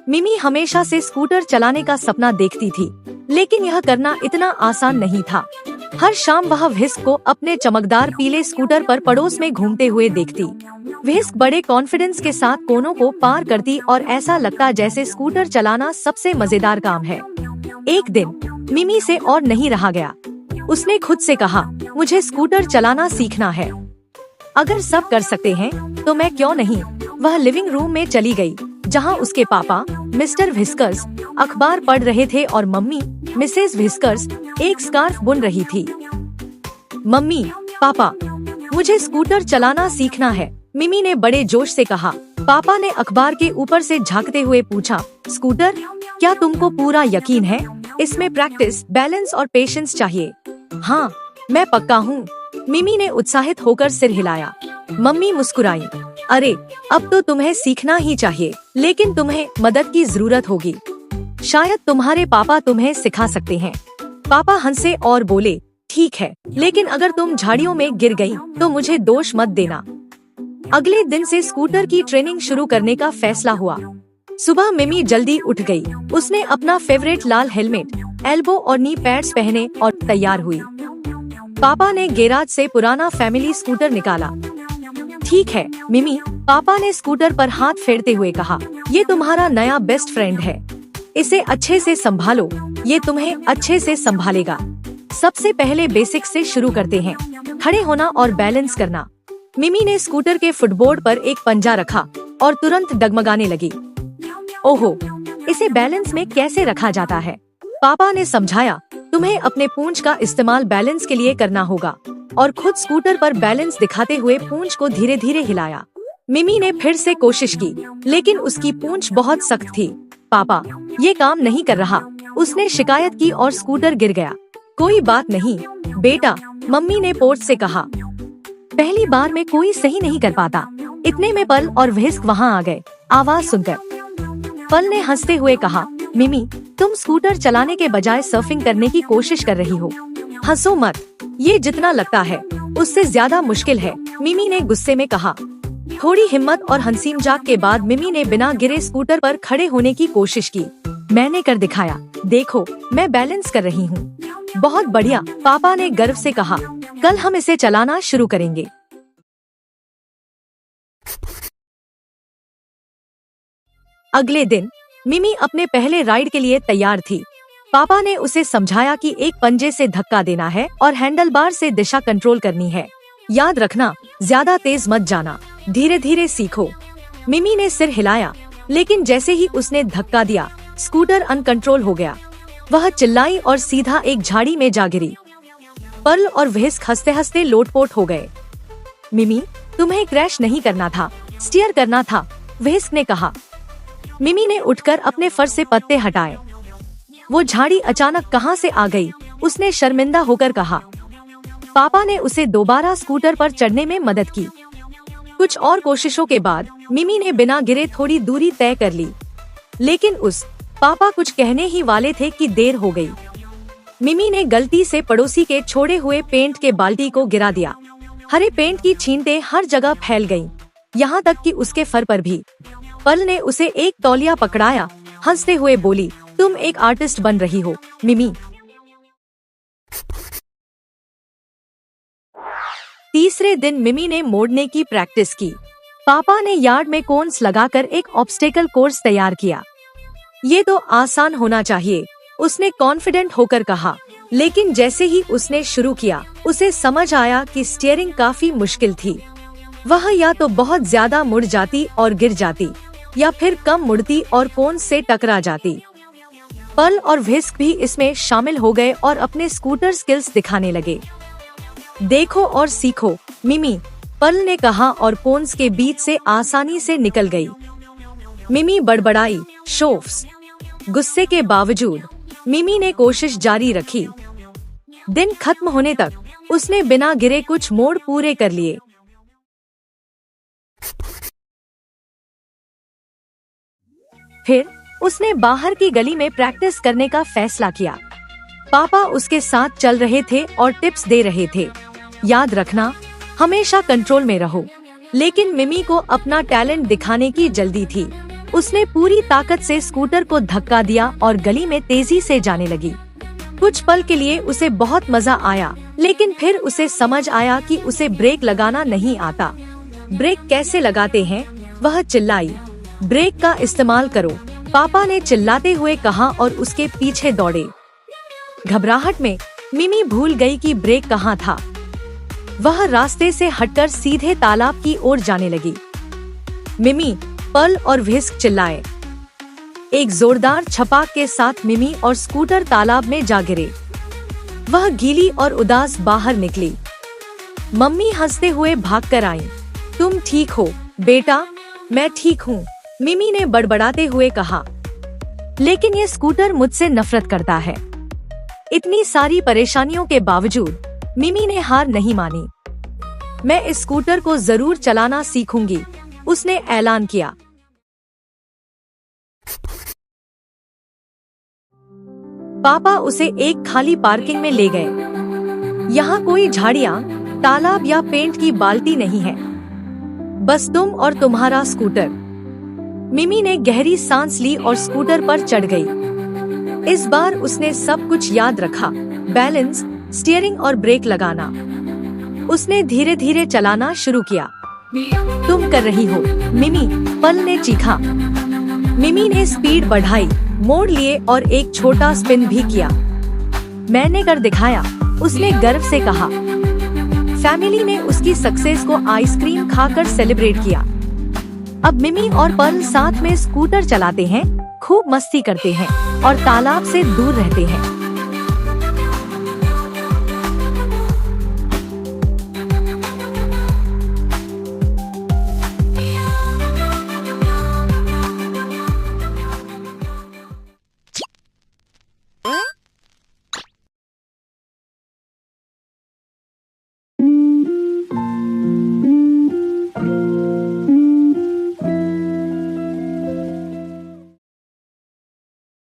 मिमी हमेशा से स्कूटर चलाने का सपना देखती थी, लेकिन यह करना इतना आसान नहीं था। हर शाम वह व्हिस्क को अपने चमकदार पीले स्कूटर पर पड़ोस में घूमते हुए देखती। व्हिस्क बड़े कॉन्फिडेंस के साथ कोनों को पार करती और ऐसा लगता जैसे स्कूटर चलाना सबसे मजेदार काम है। एक दिन मिमी से और नहीं रहा गया। उसने खुद से कहा, मुझे स्कूटर चलाना सीखना है। अगर सब कर सकते हैं तो मैं क्यों नहीं। वह लिविंग रूम में चली गई, जहां उसके पापा मिस्टर व्हिस्कर्स अखबार पढ़ रहे थे और मम्मी मिसेस व्हिस्कर्स एक स्कार्फ बुन रही थी। मम्मी, पापा, मुझे स्कूटर चलाना सीखना है, मिमी ने बड़े जोश से कहा। पापा ने अखबार के ऊपर से झांकते हुए पूछा, स्कूटर? क्या तुमको पूरा यकीन है? इसमें प्रैक्टिस, बैलेंस और पेशेंस चाहिए। हाँ, मैं पक्का हूँ, मिमी ने उत्साहित होकर सिर हिलाया। मम्मी मुस्कुराई। अरे, अब तो तुम्हें सीखना ही चाहिए, लेकिन तुम्हें मदद की जरूरत होगी। शायद तुम्हारे पापा तुम्हें सिखा सकते हैं। पापा हंसे और बोले, ठीक है, लेकिन अगर तुम झाड़ियों में गिर गई तो मुझे दोष मत देना। अगले दिन से स्कूटर की ट्रेनिंग शुरू करने का फैसला हुआ। सुबह मिमी जल्दी उठ गई। उसने अपना फेवरेट लाल हेलमेट, एल्बो और नी पैड्स पहने और तैयार हुई। पापा ने गैराज से पुराना फैमिली स्कूटर निकाला। ठीक है मिमी, पापा ने स्कूटर पर हाथ फेरते हुए कहा, ये तुम्हारा नया बेस्ट फ्रेंड है। इसे अच्छे से संभालो, ये तुम्हें अच्छे से संभालेगा। सबसे पहले बेसिक से शुरू करते हैं, खड़े होना और बैलेंस करना। मिमी ने स्कूटर के फुटबोर्ड पर एक पंजा रखा और तुरंत डगमगाने लगी। ओहो, इसे बैलेंस में कैसे रखा जाता है? पापा ने समझाया, तुम्हें अपने पूंछ का इस्तेमाल बैलेंस के लिए करना होगा, और खुद स्कूटर पर बैलेंस दिखाते हुए पूंछ को धीरे धीरे हिलाया। मिमी ने फिर से कोशिश की, लेकिन उसकी पूंछ बहुत सख्त थी। पापा, ये काम नहीं कर रहा, उसने शिकायत की और स्कूटर गिर गया। कोई बात नहीं बेटा, मम्मी ने पोर्च से कहा। पहली बार में कोई सही नहीं कर पाता। इतने में पल और व्हिस्क वहाँ आ गए। आवाज सुनकर पल ने हंसते हुए कहा, मिमी, तुम स्कूटर चलाने के बजाय सर्फिंग करने की कोशिश कर रही हो। हंसो मत, ये जितना लगता है उससे ज्यादा मुश्किल है, मिमी ने गुस्से में कहा। थोड़ी हिम्मत और हंसी मजाक के बाद मिमी ने बिना गिरे स्कूटर पर खड़े होने की कोशिश की। मैंने कर दिखाया, देखो मैं बैलेंस कर रही हूँ। बहुत बढ़िया, पापा ने गर्व से कहा। कल हम इसे चलाना शुरू करेंगे। अगले दिन मिमी अपने पहले राइड के लिए तैयार थी। पापा ने उसे समझाया कि एक पंजे से धक्का देना है और हैंडल बार से दिशा कंट्रोल करनी है। याद रखना, ज्यादा तेज मत जाना, धीरे धीरे सीखो। मिमी ने सिर हिलाया, लेकिन जैसे ही उसने धक्का दिया, स्कूटर अनकंट्रोल हो गया। वह चिल्लाई और सीधा एक झाड़ी में जा गिरी। पर्ल और व्हिस्क हंसते हंसते लोटपोट हो गए। मिमी, तुम्हें क्रैश नहीं करना था, स्टीयर करना था, व्हिस्क ने कहा। मिमी ने उठकर अपने फर से पत्ते हटाए। वो झाड़ी अचानक कहाँ से आ गई? उसने शर्मिंदा होकर कहा। पापा ने उसे दोबारा स्कूटर पर चढ़ने में मदद की। कुछ और कोशिशों के बाद मिमी ने बिना गिरे थोड़ी दूरी तय कर ली, लेकिन पापा कुछ कहने ही वाले थे कि देर हो गई। मिमी ने गलती से पड़ोसी के छोड़े हुए पेंट के बाल्टी को गिरा दिया। हरे पेंट की छींटे हर जगह फैल गईं, यहाँ तक कि उसके फर पर भी। पर्ल ने उसे एक तौलिया पकड़ाया, हंसते हुए बोली, तुम एक आर्टिस्ट बन रही हो मिमी। तीसरे दिन मिमी ने मोड़ने की प्रैक्टिस की। पापा ने यार्ड में कोन्स लगाकर एक ऑब्स्टेकल कोर्स तैयार किया। ये तो आसान होना चाहिए, उसने कॉन्फिडेंट होकर कहा। लेकिन जैसे ही उसने शुरू किया, उसे समझ आया कि स्टीयरिंग काफी मुश्किल थी। वह या तो बहुत ज्यादा मुड़ जाती और गिर जाती, या फिर कम मुड़ती और कोन्स से टकरा जाती। पर्ल और व्हिस्क भी इसमें शामिल हो गए और अपने स्कूटर स्किल्स दिखाने लगे। देखो और सीखो मिमी, पर्ल ने कहा और कोन्स के बीच से आसानी से निकल गई। मिमी बड़बड़ाई, शोफ्स। गुस्से के बावजूद मिमी ने कोशिश जारी रखी। दिन खत्म होने तक उसने बिना गिरे कुछ मोड़ पूरे कर लिए। फिर उसने बाहर की गली में प्रैक्टिस करने का फैसला किया। पापा उसके साथ चल रहे थे और टिप्स दे रहे थे। याद रखना, हमेशा कंट्रोल में रहो। लेकिन मिमी को अपना टैलेंट दिखाने की जल्दी थी। उसने पूरी ताकत से स्कूटर को धक्का दिया और गली में तेजी से जाने लगी। कुछ पल के लिए उसे बहुत मजा आया, लेकिन फिर उसे समझ आया कि उसे ब्रेक लगाना नहीं आता। ब्रेक कैसे लगाते हैं? वह चिल्लाई। ब्रेक का इस्तेमाल करो, पापा ने चिल्लाते हुए कहा और उसके पीछे दौड़े। घबराहट में मिमी भूल गई कि ब्रेक कहाँ था। वह रास्ते से हटकर सीधे तालाब की ओर जाने लगी। मिमी, पर्ल और व्हिस्क चिल्लाए। एक जोरदार छपाक के साथ मिमी और स्कूटर तालाब में जा गिरे। वह गीली और उदास बाहर निकली। मम्मी हंसते हुए भागकर आईं। तुम ठीक हो बेटा? मैं ठीक हूँ, मिमी ने बड़बड़ाते हुए कहा। लेकिन ये स्कूटर मुझसे नफरत करता है। इतनी सारी परेशानियों के बावजूद मिमी ने हार नहीं मानी। मैं इस स्कूटर को जरूर चलाना सीखूंगी, उसने ऐलान किया। पापा उसे एक खाली पार्किंग में ले गए। यहाँ कोई झाड़ियाँ, तालाब या पेंट की बाल्टी नहीं है, बस तुम और तुम्हारा स्कूटर। मिमी ने गहरी सांस ली और स्कूटर पर चढ़ गई। इस बार उसने सब कुछ याद रखा, बैलेंस, स्टीयरिंग और ब्रेक लगाना। उसने धीरे धीरे चलाना शुरू किया। तुम कर रही हो मिमी, पर्ल ने चीखा। मिमी ने स्पीड बढ़ाई, मोड़ लिए और एक छोटा स्पिन भी किया। मैंने कर दिखाया, उसने गर्व से कहा। फैमिली ने उसकी सक्सेस को आइसक्रीम खाकर सेलिब्रेट किया। अब मिमी और पर्ल साथ में स्कूटर चलाते हैं, खूब मस्ती करते हैं और तालाब से दूर रहते हैं।